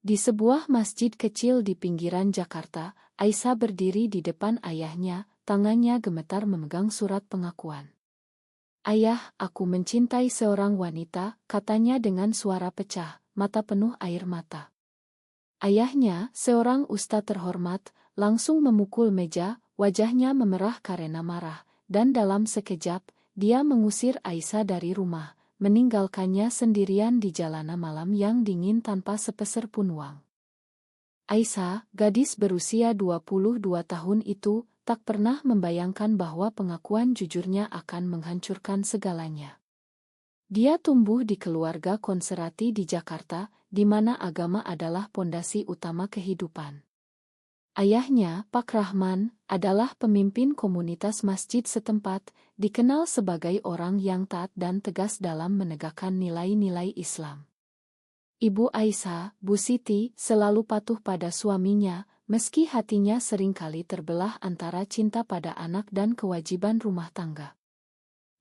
Di sebuah masjid kecil di pinggiran Jakarta, Aisyah berdiri di depan ayahnya, tangannya gemetar memegang surat pengakuan. "Ayah, aku mencintai seorang wanita," katanya dengan suara pecah, mata penuh air mata. Ayahnya, seorang ustadz terhormat, langsung memukul meja, wajahnya memerah karena marah, dan dalam sekejap, dia mengusir Aisyah dari rumah, meninggalkannya sendirian di jalanan malam yang dingin tanpa sepeser pun uang. Aisyah, gadis berusia 22 tahun itu, tak pernah membayangkan bahwa pengakuan jujurnya akan menghancurkan segalanya. Dia tumbuh di keluarga konservatif di Jakarta, di mana agama adalah pondasi utama kehidupan. Ayahnya, Pak Rahman, adalah pemimpin komunitas masjid setempat, dikenal sebagai orang yang taat dan tegas dalam menegakkan nilai-nilai Islam. Ibu Aisyah, Bu Siti, selalu patuh pada suaminya, meski hatinya seringkali terbelah antara cinta pada anak dan kewajiban rumah tangga.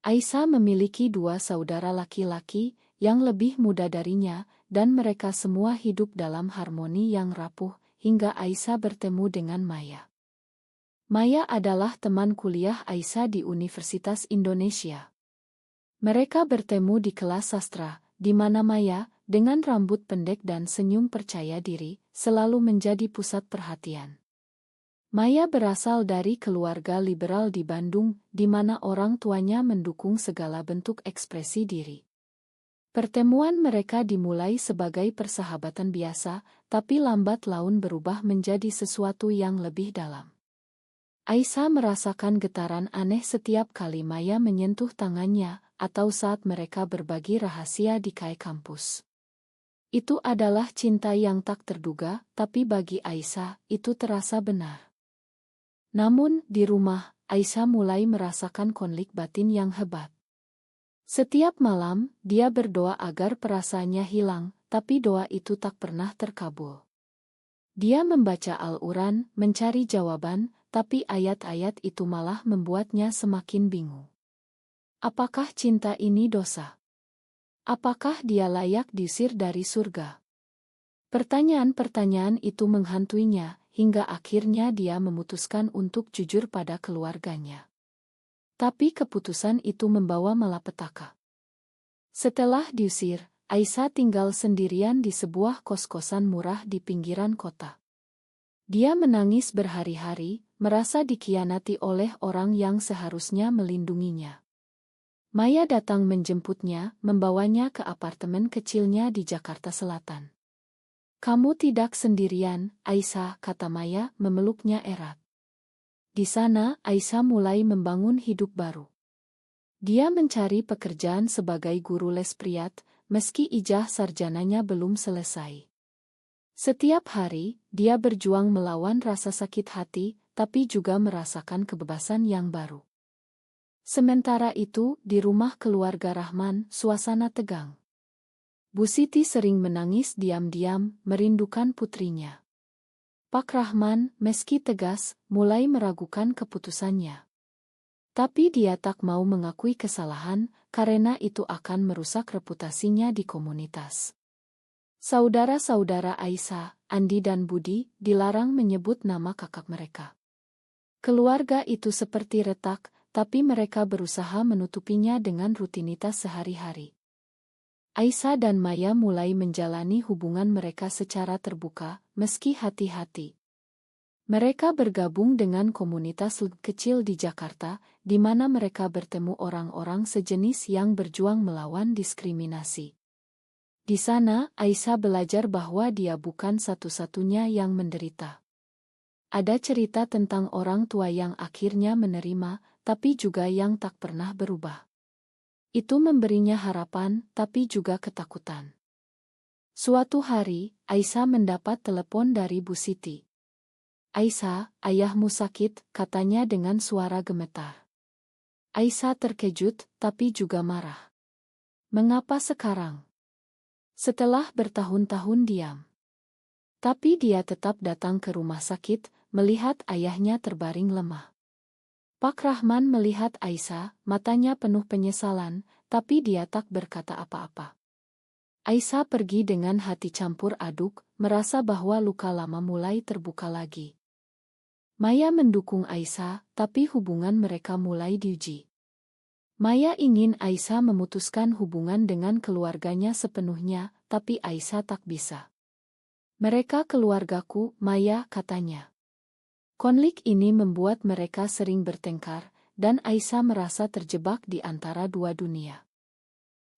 Aisyah memiliki 2 saudara laki-laki yang lebih muda darinya, dan mereka semua hidup dalam harmoni yang rapuh, hingga Aisyah bertemu dengan Maya. Maya adalah teman kuliah Aisyah di Universitas Indonesia. Mereka bertemu di kelas sastra, di mana Maya, dengan rambut pendek dan senyum percaya diri, selalu menjadi pusat perhatian. Maya berasal dari keluarga liberal di Bandung, di mana orang tuanya mendukung segala bentuk ekspresi diri. Pertemuan mereka dimulai sebagai persahabatan biasa, tapi lambat laun berubah menjadi sesuatu yang lebih dalam. Aisyah merasakan getaran aneh setiap kali Maya menyentuh tangannya, atau saat mereka berbagi rahasia di kai kampus. Itu adalah cinta yang tak terduga, tapi bagi Aisyah, itu terasa benar. Namun, di rumah, Aisyah mulai merasakan konflik batin yang hebat. Setiap malam, dia berdoa agar perasaannya hilang, tapi doa itu tak pernah terkabul. Dia membaca Al-Quran, mencari jawaban, tapi ayat-ayat itu malah membuatnya semakin bingung. Apakah cinta ini dosa? Apakah dia layak diusir dari surga? Pertanyaan-pertanyaan itu menghantuinya, hingga akhirnya dia memutuskan untuk jujur pada keluarganya. Tapi keputusan itu membawa malapetaka. Setelah diusir, Aisyah tinggal sendirian di sebuah kos-kosan murah di pinggiran kota. Dia menangis berhari-hari, merasa dikhianati oleh orang yang seharusnya melindunginya. Maya datang menjemputnya, membawanya ke apartemen kecilnya di Jakarta Selatan. "Kamu tidak sendirian, Aisyah," kata Maya, memeluknya erat. Di sana, Aisyah mulai membangun hidup baru. Dia mencari pekerjaan sebagai guru les priat, meski ijazah sarjananya belum selesai. Setiap hari, dia berjuang melawan rasa sakit hati, tapi juga merasakan kebebasan yang baru. Sementara itu, di rumah keluarga Rahman, suasana tegang. Bu Siti sering menangis diam-diam, merindukan putrinya. Pak Rahman, meski tegas, mulai meragukan keputusannya. Tapi dia tak mau mengakui kesalahan, karena itu akan merusak reputasinya di komunitas. Saudara-saudara Aisyah, Andi dan Budi, dilarang menyebut nama kakak mereka. Keluarga itu seperti retak, tapi mereka berusaha menutupinya dengan rutinitas sehari-hari. Aisyah dan Maya mulai menjalani hubungan mereka secara terbuka, meski hati-hati. Mereka bergabung dengan komunitas kecil di Jakarta, di mana mereka bertemu orang-orang sejenis yang berjuang melawan diskriminasi. Di sana, Aisyah belajar bahwa dia bukan satu-satunya yang menderita. Ada cerita tentang orang tua yang akhirnya menerima, tapi juga yang tak pernah berubah. Itu memberinya harapan, tapi juga ketakutan. Suatu hari, Aisyah mendapat telepon dari Bu Siti. "Aisyah, ayahmu sakit," katanya dengan suara gemetar. Aisyah terkejut, tapi juga marah. "Mengapa sekarang?" Setelah bertahun-tahun diam. Tapi dia tetap datang ke rumah sakit, melihat ayahnya terbaring lemah. Pak Rahman melihat Aisyah, matanya penuh penyesalan, tapi dia tak berkata apa-apa. Aisyah pergi dengan hati campur aduk, merasa bahwa luka lama mulai terbuka lagi. Maya mendukung Aisyah, tapi hubungan mereka mulai diuji. Maya ingin Aisyah memutuskan hubungan dengan keluarganya sepenuhnya, tapi Aisyah tak bisa. "Mereka keluargaku, Maya," katanya. Konflik ini membuat mereka sering bertengkar, dan Aisyah merasa terjebak di antara dua dunia.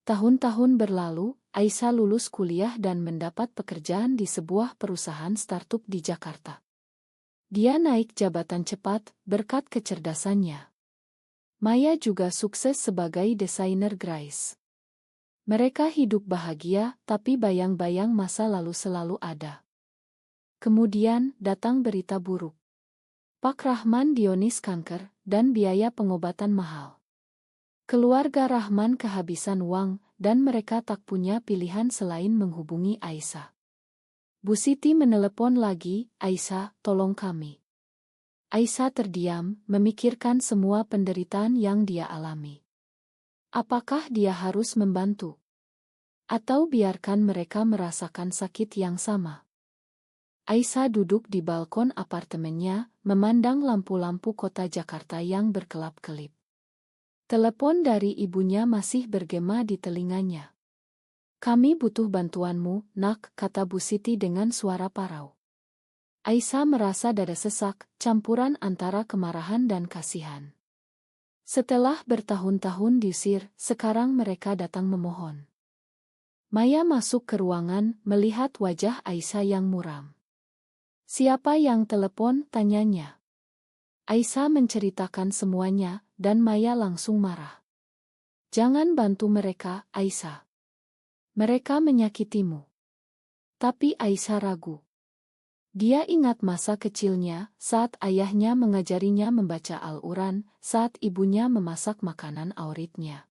Tahun-tahun berlalu, Aisyah lulus kuliah dan mendapat pekerjaan di sebuah perusahaan startup di Jakarta. Dia naik jabatan cepat berkat kecerdasannya. Maya juga sukses sebagai desainer grafis. Mereka hidup bahagia, tapi bayang-bayang masa lalu selalu ada. Kemudian datang berita buruk. Pak Rahman divonis kanker, dan biaya pengobatan mahal. Keluarga Rahman kehabisan uang, dan mereka tak punya pilihan selain menghubungi Aisyah. Bu Siti menelepon lagi, "Aisyah, tolong kami." Aisyah terdiam, memikirkan semua penderitaan yang dia alami. Apakah dia harus membantu? Atau biarkan mereka merasakan sakit yang sama? Aisyah duduk di balkon apartemennya, memandang lampu-lampu kota Jakarta yang berkelap-kelip. Telepon dari ibunya masih bergema di telinganya. "Kami butuh bantuanmu, Nak," kata Bu Siti dengan suara parau. Aisyah merasa dada sesak, campuran antara kemarahan dan kasihan. Setelah bertahun-tahun diusir, sekarang mereka datang memohon. Maya masuk ke ruangan, melihat wajah Aisyah yang muram. "Siapa yang telepon?" tanyanya. Aisyah menceritakan semuanya, dan Maya langsung marah. "Jangan bantu mereka, Aisyah. Mereka menyakitimu." Tapi Aisyah ragu. Dia ingat masa kecilnya, saat ayahnya mengajarinya membaca Al-Quran, saat ibunya memasak makanan favoritnya.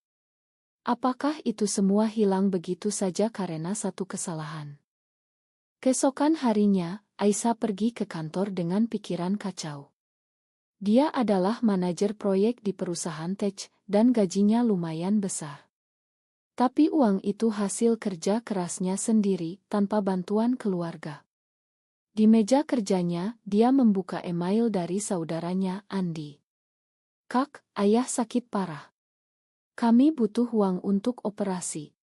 Apakah itu semua hilang begitu saja karena satu kesalahan? Keesokan harinya, Aisyah pergi ke kantor dengan pikiran kacau. Dia adalah manajer proyek di perusahaan tech, dan gajinya lumayan besar. Tapi uang itu hasil kerja kerasnya sendiri, tanpa bantuan keluarga. Di meja kerjanya, dia membuka email dari saudaranya, Andi. "Kak, ayah sakit parah. Kami butuh uang untuk operasi."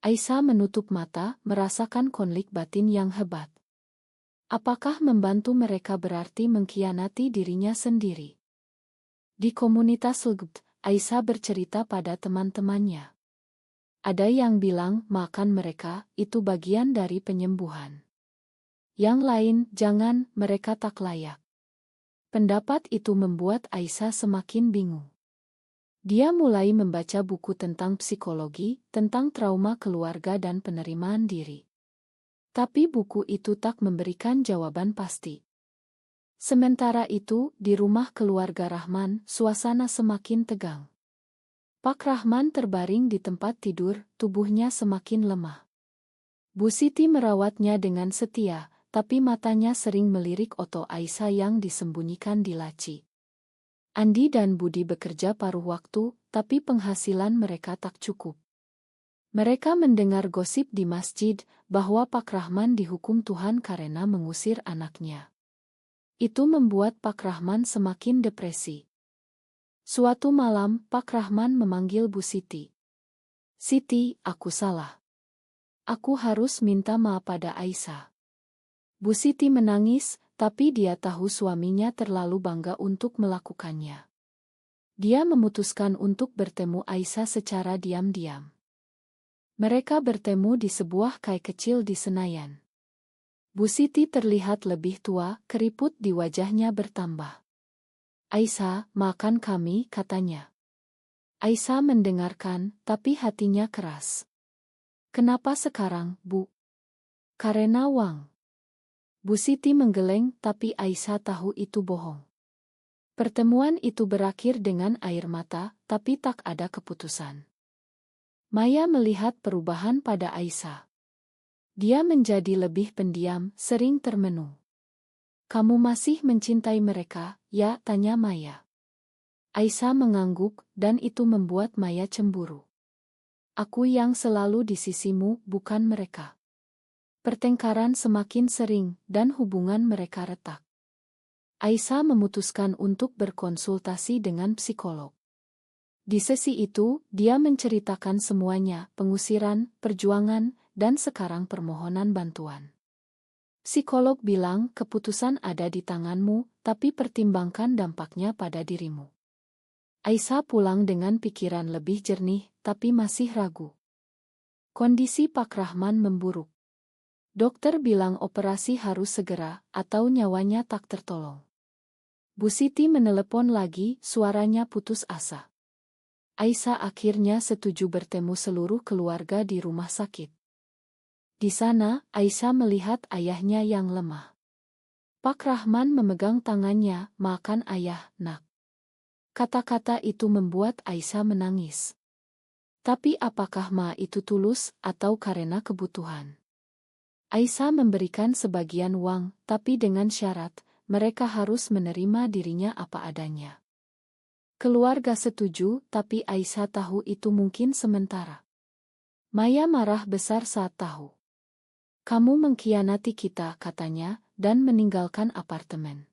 Aisyah menutup mata, merasakan konflik batin yang hebat. Apakah membantu mereka berarti mengkhianati dirinya sendiri? Di komunitas LGBT, Aisyah bercerita pada teman-temannya. Ada yang bilang, makan mereka, itu bagian dari penyembuhan. Yang lain, jangan, mereka tak layak. Pendapat itu membuat Aisyah semakin bingung. Dia mulai membaca buku tentang psikologi, tentang trauma keluarga dan penerimaan diri. Tapi buku itu tak memberikan jawaban pasti. Sementara itu, di rumah keluarga Rahman, suasana semakin tegang. Pak Rahman terbaring di tempat tidur, tubuhnya semakin lemah. Bu Siti merawatnya dengan setia, tapi matanya sering melirik oto Aisyah yang disembunyikan di laci. Andi dan Budi bekerja paruh waktu, tapi penghasilan mereka tak cukup. Mereka mendengar gosip di masjid bahwa Pak Rahman dihukum Tuhan karena mengusir anaknya. Itu membuat Pak Rahman semakin depresi. Suatu malam, Pak Rahman memanggil Bu Siti. "Siti, aku salah. Aku harus minta maaf pada Aisyah." Bu Siti menangis, tapi dia tahu suaminya terlalu bangga untuk melakukannya. Dia memutuskan untuk bertemu Aisyah secara diam-diam. Mereka bertemu di sebuah kai kecil di Senayan. Bu Siti terlihat lebih tua, keriput di wajahnya bertambah. "Aisyah, makan kami," katanya. Aisyah mendengarkan, tapi hatinya keras. "Kenapa sekarang, Bu?" "Karena uang." Bu Siti menggeleng, tapi Aisyah tahu itu bohong. Pertemuan itu berakhir dengan air mata, tapi tak ada keputusan. Maya melihat perubahan pada Aisyah. Dia menjadi lebih pendiam, sering termenung. "Kamu masih mencintai mereka, ya?" tanya Maya. Aisyah mengangguk, dan itu membuat Maya cemburu. "Aku yang selalu di sisimu, bukan mereka." Pertengkaran semakin sering dan hubungan mereka retak. Aisyah memutuskan untuk berkonsultasi dengan psikolog. Di sesi itu, dia menceritakan semuanya, pengusiran, perjuangan, dan sekarang permohonan bantuan. Psikolog bilang keputusan ada di tanganmu, tapi pertimbangkan dampaknya pada dirimu. Aisyah pulang dengan pikiran lebih jernih, tapi masih ragu. Kondisi Pak Rahman memburuk. Dokter bilang operasi harus segera, atau nyawanya tak tertolong. Bu Siti menelepon lagi, suaranya putus asa. Aisyah akhirnya setuju bertemu seluruh keluarga di rumah sakit. Di sana, Aisyah melihat ayahnya yang lemah. Pak Rahman memegang tangannya, "Makan ayah, nak." Kata-kata itu membuat Aisyah menangis. Tapi apakah itu tulus atau karena kebutuhan? Aisyah memberikan sebagian uang, tapi dengan syarat, mereka harus menerima dirinya apa adanya. Keluarga setuju, tapi Aisyah tahu itu mungkin sementara. Maya marah besar saat tahu. "Kamu mengkhianati kita," katanya, dan meninggalkan apartemen.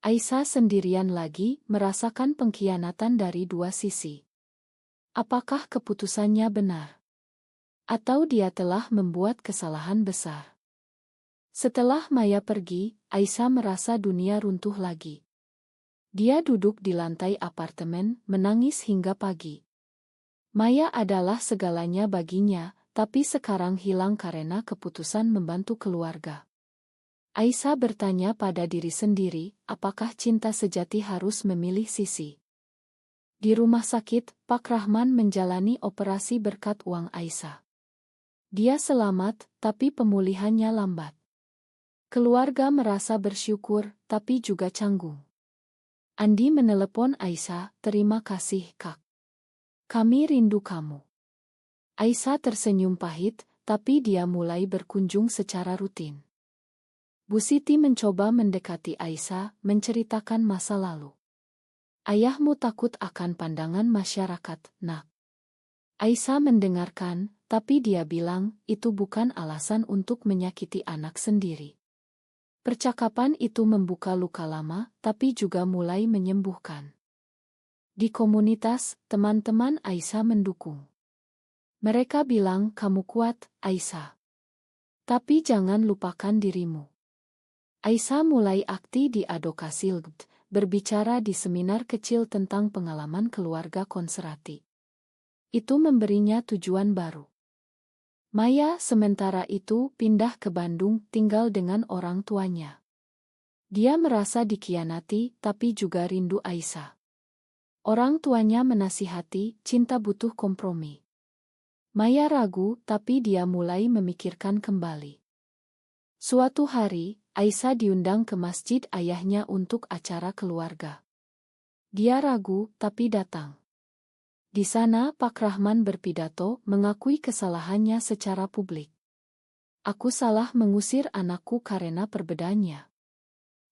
Aisyah sendirian lagi, merasakan pengkhianatan dari dua sisi. Apakah keputusannya benar? Atau dia telah membuat kesalahan besar? Setelah Maya pergi, Aisyah merasa dunia runtuh lagi. Dia duduk di lantai apartemen, menangis hingga pagi. Maya adalah segalanya baginya, tapi sekarang hilang karena keputusan membantu keluarga. Aisyah bertanya pada diri sendiri, apakah cinta sejati harus memilih sisi? Di rumah sakit, Pak Rahman menjalani operasi berkat uang Aisyah. Dia selamat, tapi pemulihannya lambat. Keluarga merasa bersyukur, tapi juga canggung. Andi menelepon Aisyah, "Terima kasih, Kak. Kami rindu kamu." Aisyah tersenyum pahit, tapi dia mulai berkunjung secara rutin. Bu Siti mencoba mendekati Aisyah, menceritakan masa lalu. "Ayahmu takut akan pandangan masyarakat, nak." Aisyah mendengarkan, tapi dia bilang, itu bukan alasan untuk menyakiti anak sendiri. Percakapan itu membuka luka lama, tapi juga mulai menyembuhkan. Di komunitas, teman-teman Aisyah mendukung. Mereka bilang, "Kamu kuat, Aisyah. Tapi jangan lupakan dirimu." Aisyah mulai aktif di advokasi LGBT, berbicara di seminar kecil tentang pengalaman keluarga konservatif. Itu memberinya tujuan baru. Maya sementara itu pindah ke Bandung, tinggal dengan orang tuanya. Dia merasa dikhianati, tapi juga rindu Aisyah. Orang tuanya menasihati, cinta butuh kompromi. Maya ragu, tapi dia mulai memikirkan kembali. Suatu hari, Aisyah diundang ke masjid ayahnya untuk acara keluarga. Dia ragu, tapi datang. Di sana Pak Rahman berpidato, mengakui kesalahannya secara publik. "Aku salah mengusir anakku karena perbedaannya.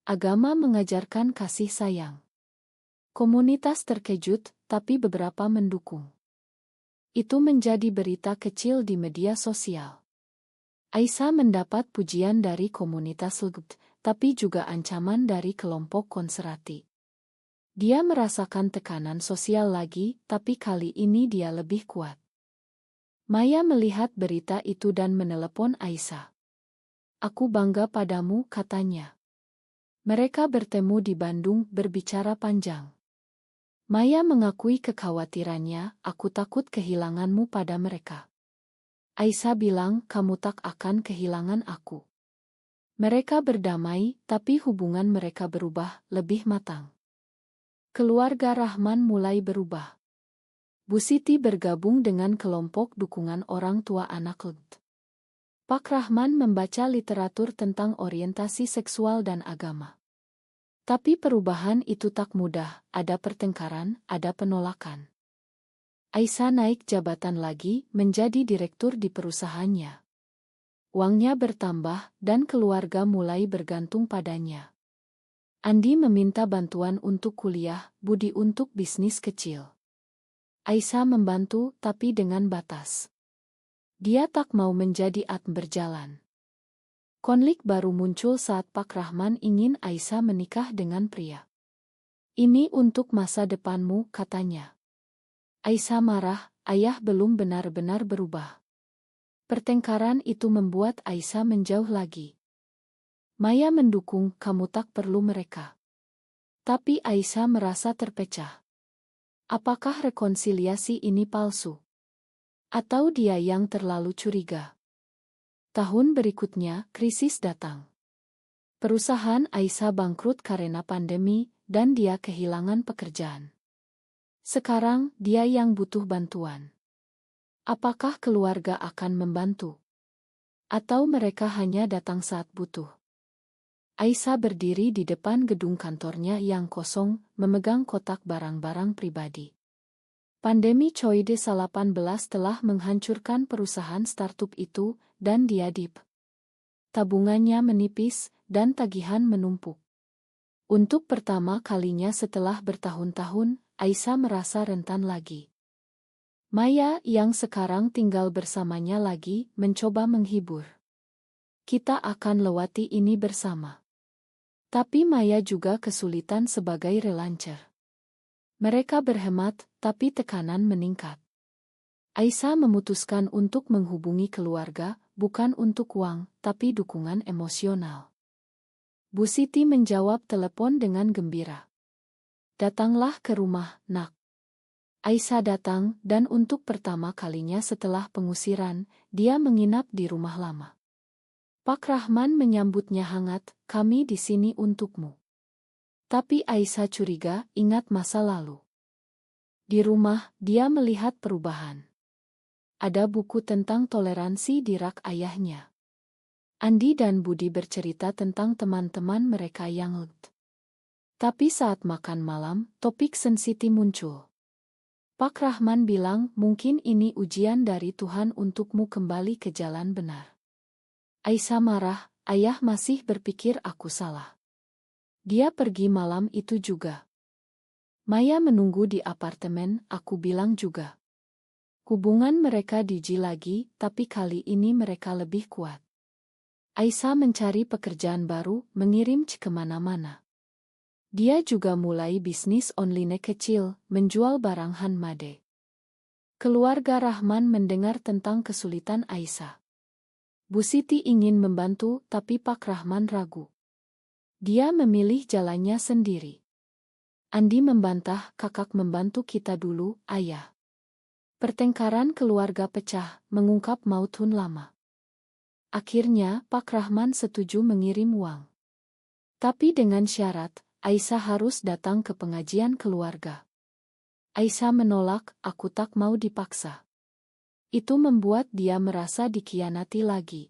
Agama mengajarkan kasih sayang." Komunitas terkejut, tapi beberapa mendukung. Itu menjadi berita kecil di media sosial. Aisyah mendapat pujian dari komunitas LGBT, tapi juga ancaman dari kelompok konservatif. Dia merasakan tekanan sosial lagi, tapi kali ini dia lebih kuat. Maya melihat berita itu dan menelepon Aisyah. "Aku bangga padamu," katanya. Mereka bertemu di Bandung, berbicara panjang. Maya mengakui kekhawatirannya, "Aku takut kehilanganmu pada mereka." Aisyah bilang, "Kamu tak akan kehilangan aku." Mereka berdamai, tapi hubungan mereka berubah, lebih matang. Keluarga Rahman mulai berubah. Bu Siti bergabung dengan kelompok dukungan orang tua anak LGBT. Pak Rahman membaca literatur tentang orientasi seksual dan agama. Tapi perubahan itu tak mudah, ada pertengkaran, ada penolakan. Aisyah naik jabatan lagi, menjadi direktur di perusahaannya. Uangnya bertambah, dan keluarga mulai bergantung padanya. Andi meminta bantuan untuk kuliah, Budi untuk bisnis kecil. Aisyah membantu, tapi dengan batas. Dia tak mau menjadi berjalan. Konflik baru muncul saat Pak Rahman ingin Aisyah menikah dengan pria. Ini untuk masa depanmu, katanya. Aisyah marah, ayah belum benar-benar berubah. Pertengkaran itu membuat Aisyah menjauh lagi. Maya mendukung, kamu tak perlu mereka. Tapi Aisyah merasa terpecah. Apakah rekonsiliasi ini palsu? Atau dia yang terlalu curiga? Tahun berikutnya, krisis datang. Perusahaan Aisyah bangkrut karena pandemi, dan dia kehilangan pekerjaan. Sekarang, dia yang butuh bantuan. Apakah keluarga akan membantu? Atau mereka hanya datang saat butuh? Aisyah berdiri di depan gedung kantornya yang kosong, memegang kotak barang-barang pribadi. Pandemi COVID-19 telah menghancurkan perusahaan startup itu, dan dia tabungannya menipis, dan tagihan menumpuk. Untuk pertama kalinya setelah bertahun-tahun, Aisyah merasa rentan lagi. Maya yang sekarang tinggal bersamanya lagi, mencoba menghibur. Kita akan lewati ini bersama. Tapi Maya juga kesulitan sebagai relancer. Mereka berhemat, tapi tekanan meningkat. Aisyah memutuskan untuk menghubungi keluarga, bukan untuk uang, tapi dukungan emosional. Bu Siti menjawab telepon dengan gembira. Datanglah ke rumah, nak. Aisyah datang, dan untuk pertama kalinya setelah pengusiran, dia menginap di rumah lama. Pak Rahman menyambutnya hangat, kami di sini untukmu. Tapi Aisyah curiga, ingat masa lalu. Di rumah, dia melihat perubahan. Ada buku tentang toleransi di rak ayahnya. Andi dan Budi bercerita tentang teman-teman mereka yang Tapi saat makan malam, topik sensitif muncul. Pak Rahman bilang, mungkin ini ujian dari Tuhan untukmu kembali ke jalan benar. Aisyah marah, ayah masih berpikir aku salah. Dia pergi malam itu juga. Maya menunggu di apartemen, aku bilang juga. Hubungan mereka diuji lagi, tapi kali ini mereka lebih kuat. Aisyah mencari pekerjaan baru, mengirim kemana-mana. Dia juga mulai bisnis online kecil, menjual barang handmade. Keluarga Rahman mendengar tentang kesulitan Aisyah. Bu Siti ingin membantu, tapi Pak Rahman ragu. Dia memilih jalannya sendiri. Andi membantah, kakak membantu kita dulu, ayah. Pertengkaran keluarga pecah, mengungkap mautun lama. Akhirnya, Pak Rahman setuju mengirim uang. Tapi dengan syarat, Aisyah harus datang ke pengajian keluarga. Aisyah menolak, aku tak mau dipaksa. Itu membuat dia merasa dikhianati lagi.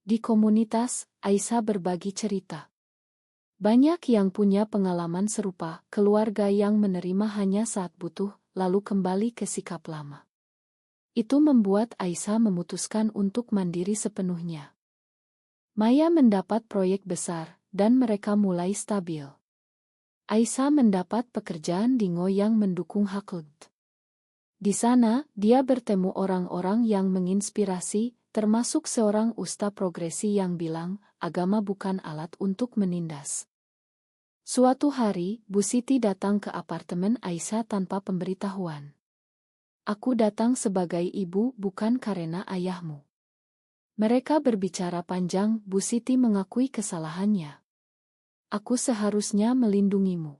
Di komunitas, Aisyah berbagi cerita. Banyak yang punya pengalaman serupa, keluarga yang menerima hanya saat butuh, lalu kembali ke sikap lama. Itu membuat Aisyah memutuskan untuk mandiri sepenuhnya. Maya mendapat proyek besar, dan mereka mulai stabil. Aisyah mendapat pekerjaan di Ngo yang mendukung Haklud. Di sana, dia bertemu orang-orang yang menginspirasi, termasuk seorang ustaz progresi yang bilang, agama bukan alat untuk menindas. Suatu hari, Bu Siti datang ke apartemen Aisyah tanpa pemberitahuan. Aku datang sebagai ibu, bukan karena ayahmu. Mereka berbicara panjang, Bu Siti mengakui kesalahannya. Aku seharusnya melindungimu.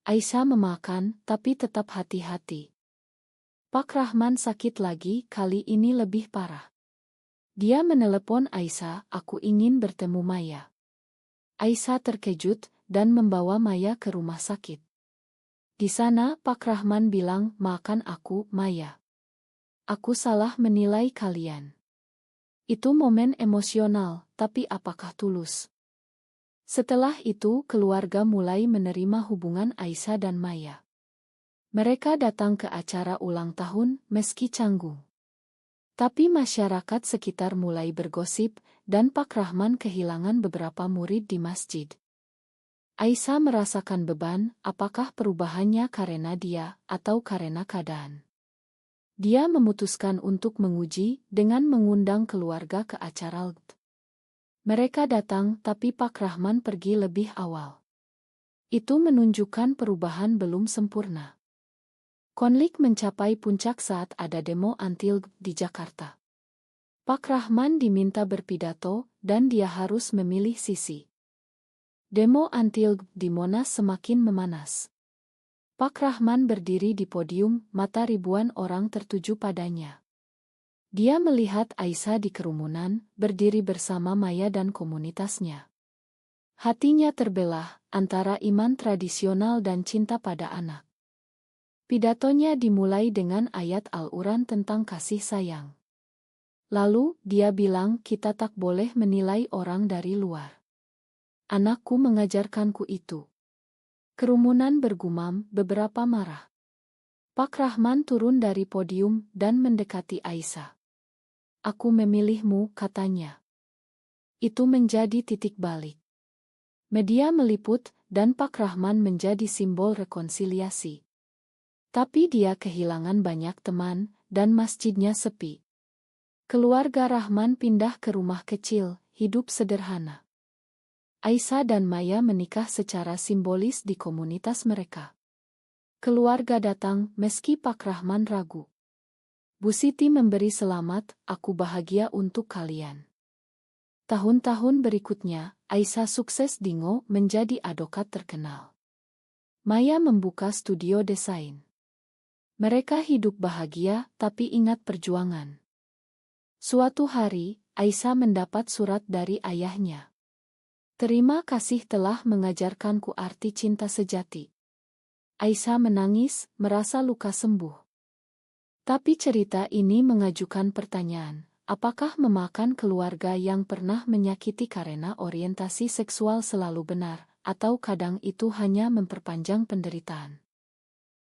Aisyah memakan, tapi tetap hati-hati. Pak Rahman sakit lagi, kali ini lebih parah. Dia menelepon Aisyah, aku ingin bertemu Maya. Aisyah terkejut, dan membawa Maya ke rumah sakit. Di sana, Pak Rahman bilang, maafkan aku, Maya. Aku salah menilai kalian. Itu momen emosional, tapi apakah tulus? Setelah itu, keluarga mulai menerima hubungan Aisyah dan Maya. Mereka datang ke acara ulang tahun, meski canggung. Tapi masyarakat sekitar mulai bergosip, dan Pak Rahman kehilangan beberapa murid di masjid. Aisyah merasakan beban, apakah perubahannya karena dia, atau karena keadaan. Dia memutuskan untuk menguji, dengan mengundang keluarga ke acara Mereka datang tapi Pak Rahman pergi lebih awal. Itu menunjukkan perubahan belum sempurna. Konflik mencapai puncak saat ada demo anti-LGBTI di Jakarta. Pak Rahman diminta berpidato dan dia harus memilih sisi. Demo anti-LGBTI di Monas semakin memanas. Pak Rahman berdiri di podium, mata ribuan orang tertuju padanya. Dia melihat Aisyah di kerumunan, berdiri bersama Maya dan komunitasnya. Hatinya terbelah antara iman tradisional dan cinta pada anak. Pidatonya dimulai dengan ayat Al-Quran tentang kasih sayang. Lalu, dia bilang kita tak boleh menilai orang dari luar. Anakku mengajarkanku itu. Kerumunan bergumam, beberapa marah. Pak Rahman turun dari podium dan mendekati Aisyah. Aku memilihmu, katanya. Itu menjadi titik balik. Media meliput, dan Pak Rahman menjadi simbol rekonsiliasi. Tapi dia kehilangan banyak teman, dan masjidnya sepi. Keluarga Rahman pindah ke rumah kecil, hidup sederhana. Aisyah dan Maya menikah secara simbolis di komunitas mereka. Keluarga datang, meski Pak Rahman ragu. Bu Siti memberi selamat, aku bahagia untuk kalian. Tahun-tahun berikutnya, Aisyah sukses di Ngo menjadi advokat terkenal. Maya membuka studio desain. Mereka hidup bahagia, tapi ingat perjuangan. Suatu hari, Aisyah mendapat surat dari ayahnya. Terima kasih telah mengajarkanku arti cinta sejati. Aisyah menangis, merasa luka sembuh. Tapi cerita ini mengajukan pertanyaan, apakah memakan keluarga yang pernah menyakiti karena orientasi seksual selalu benar, atau kadang itu hanya memperpanjang penderitaan?